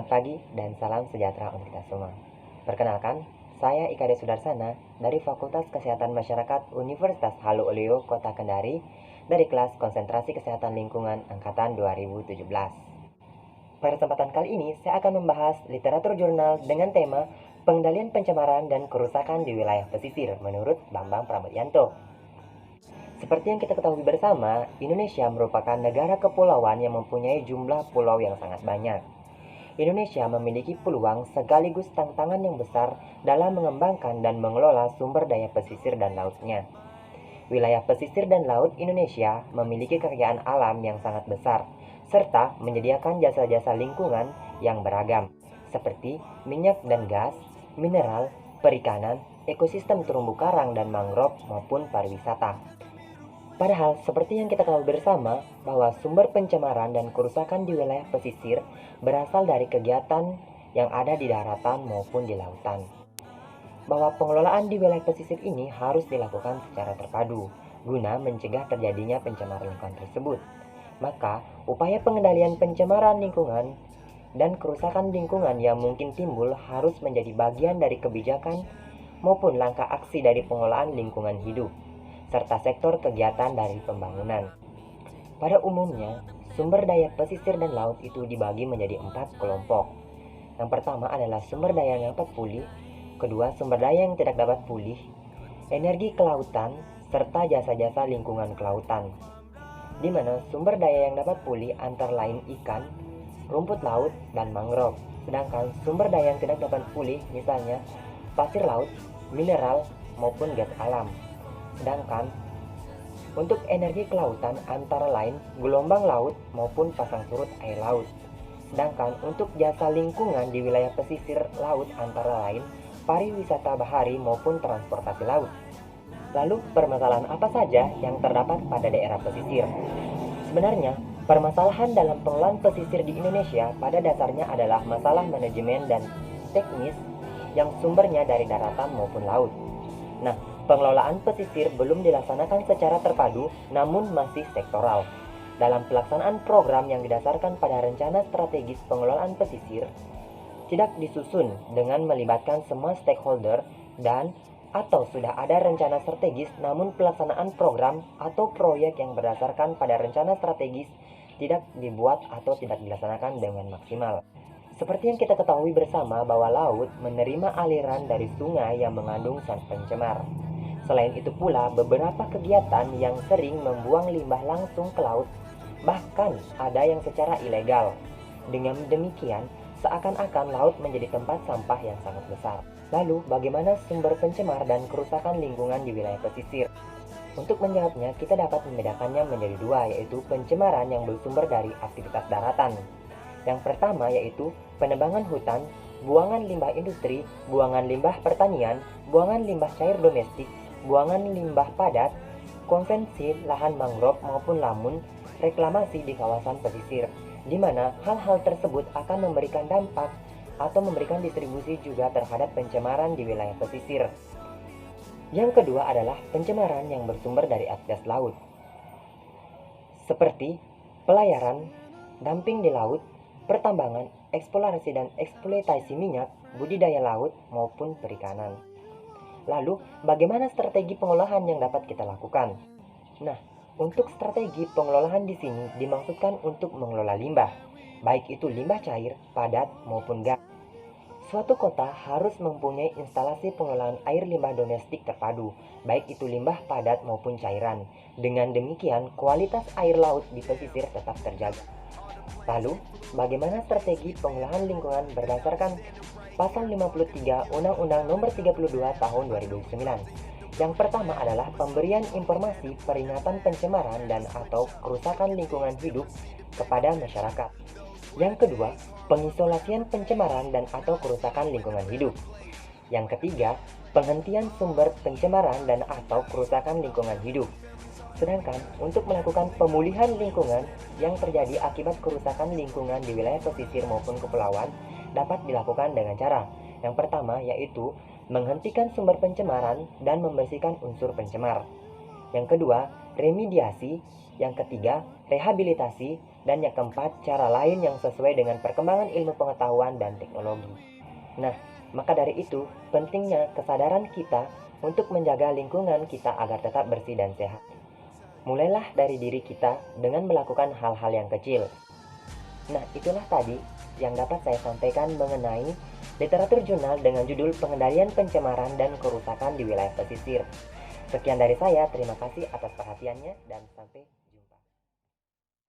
Selamat pagi dan salam sejahtera untuk kita semua. Perkenalkan, saya Ika Sudarsana dari Fakultas Kesehatan Masyarakat Universitas Halu Oleo, Kota Kendari, dari kelas Konsentrasi Kesehatan Lingkungan Angkatan 2017. Pada kesempatan kali ini, saya akan membahas literatur jurnal dengan tema Pengendalian Pencemaran dan Kerusakan di Wilayah Pesisir menurut Bambang Pramudyanto. Seperti yang kita ketahui bersama, Indonesia merupakan negara kepulauan yang mempunyai jumlah pulau yang sangat banyak. Indonesia memiliki peluang sekaligus tantangan yang besar dalam mengembangkan dan mengelola sumber daya pesisir dan lautnya. Wilayah pesisir dan laut Indonesia memiliki kekayaan alam yang sangat besar, serta menyediakan jasa-jasa lingkungan yang beragam, seperti minyak dan gas, mineral, perikanan, ekosistem terumbu karang dan mangrove maupun pariwisata. Padahal, seperti yang kita ketahui bersama, bahwa sumber pencemaran dan kerusakan di wilayah pesisir berasal dari kegiatan yang ada di daratan maupun di lautan. Bahwa pengelolaan di wilayah pesisir ini harus dilakukan secara terpadu, guna mencegah terjadinya pencemaran lingkungan tersebut. Maka, upaya pengendalian pencemaran lingkungan dan kerusakan lingkungan yang mungkin timbul harus menjadi bagian dari kebijakan maupun langkah aksi dari pengelolaan lingkungan hidup serta sektor kegiatan dari pembangunan. Pada umumnya, sumber daya pesisir dan laut itu dibagi menjadi 4 kelompok. Yang pertama adalah sumber daya yang dapat pulih, kedua sumber daya yang tidak dapat pulih, energi kelautan, serta jasa-jasa lingkungan kelautan. Di mana sumber daya yang dapat pulih antara lain ikan, rumput laut, dan mangrove. Sedangkan sumber daya yang tidak dapat pulih misalnya pasir laut, mineral, maupun gas alam. Sedangkan untuk energi kelautan antara lain gelombang laut maupun pasang surut air laut. Sedangkan untuk jasa lingkungan di wilayah pesisir laut antara lain pariwisata bahari maupun transportasi laut. Lalu permasalahan apa saja yang terdapat pada daerah pesisir? Sebenarnya, permasalahan dalam pengelolaan pesisir di Indonesia pada dasarnya adalah masalah manajemen dan teknis yang sumbernya dari daratan maupun laut. Nah, pengelolaan pesisir belum dilaksanakan secara terpadu, namun masih sektoral. Dalam pelaksanaan program yang didasarkan pada rencana strategis pengelolaan pesisir, tidak disusun dengan melibatkan semua stakeholder dan atau sudah ada rencana strategis, namun pelaksanaan program atau proyek yang berdasarkan pada rencana strategis tidak dibuat atau tidak dilaksanakan dengan maksimal. Seperti yang kita ketahui bersama bahwa laut menerima aliran dari sungai yang mengandung zat pencemar. Selain itu pula, beberapa kegiatan yang sering membuang limbah langsung ke laut, bahkan ada yang secara ilegal. Dengan demikian, seakan-akan laut menjadi tempat sampah yang sangat besar. Lalu, bagaimana sumber pencemar dan kerusakan lingkungan di wilayah pesisir? Untuk menjawabnya, kita dapat membedakannya menjadi dua, yaitu pencemaran yang bersumber dari aktivitas daratan. Yang pertama yaitu penebangan hutan, buangan limbah industri, buangan limbah pertanian, buangan limbah cair domestik, buangan limbah padat, konvensi lahan mangrove maupun lamun, reklamasi di kawasan pesisir, di mana hal-hal tersebut akan memberikan dampak atau memberikan distribusi juga terhadap pencemaran di wilayah pesisir. Yang kedua adalah pencemaran yang bersumber dari aktivitas laut, seperti pelayaran, dumping di laut, pertambangan, eksplorasi dan eksploitasi minyak, budidaya laut, maupun perikanan. Lalu, bagaimana strategi pengolahan yang dapat kita lakukan? Nah, untuk strategi pengelolaan di sini dimaksudkan untuk mengelola limbah, baik itu limbah cair, padat, maupun gas. Suatu kota harus mempunyai instalasi pengelolaan air limbah domestik terpadu, baik itu limbah padat maupun cairan. Dengan demikian, kualitas air laut di pesisir tetap terjaga. Lalu, bagaimana strategi pengolahan lingkungan berdasarkan Pasal 53 Undang-Undang Nomor 32 Tahun 2009? Yang pertama adalah pemberian informasi peringatan pencemaran dan atau kerusakan lingkungan hidup kepada masyarakat. Yang kedua, pengisolasian pencemaran dan atau kerusakan lingkungan hidup. Yang ketiga, penghentian sumber pencemaran dan atau kerusakan lingkungan hidup. Sedangkan untuk melakukan pemulihan lingkungan yang terjadi akibat kerusakan lingkungan di wilayah pesisir maupun kepulauan dapat dilakukan dengan cara yang pertama yaitu menghentikan sumber pencemaran dan membersihkan unsur pencemar. Yang kedua, remediasi. Yang ketiga, rehabilitasi. Dan yang keempat, cara lain yang sesuai dengan perkembangan ilmu pengetahuan dan teknologi. Nah, maka dari itu, pentingnya kesadaran kita untuk menjaga lingkungan kita agar tetap bersih dan sehat. Mulailah dari diri kita dengan melakukan hal-hal yang kecil. Nah, itulah tadi yang dapat saya sampaikan mengenai literatur jurnal dengan judul Pengendalian Pencemaran dan Kerusakan di Wilayah Pesisir. Sekian dari saya, terima kasih atas perhatiannya dan sampai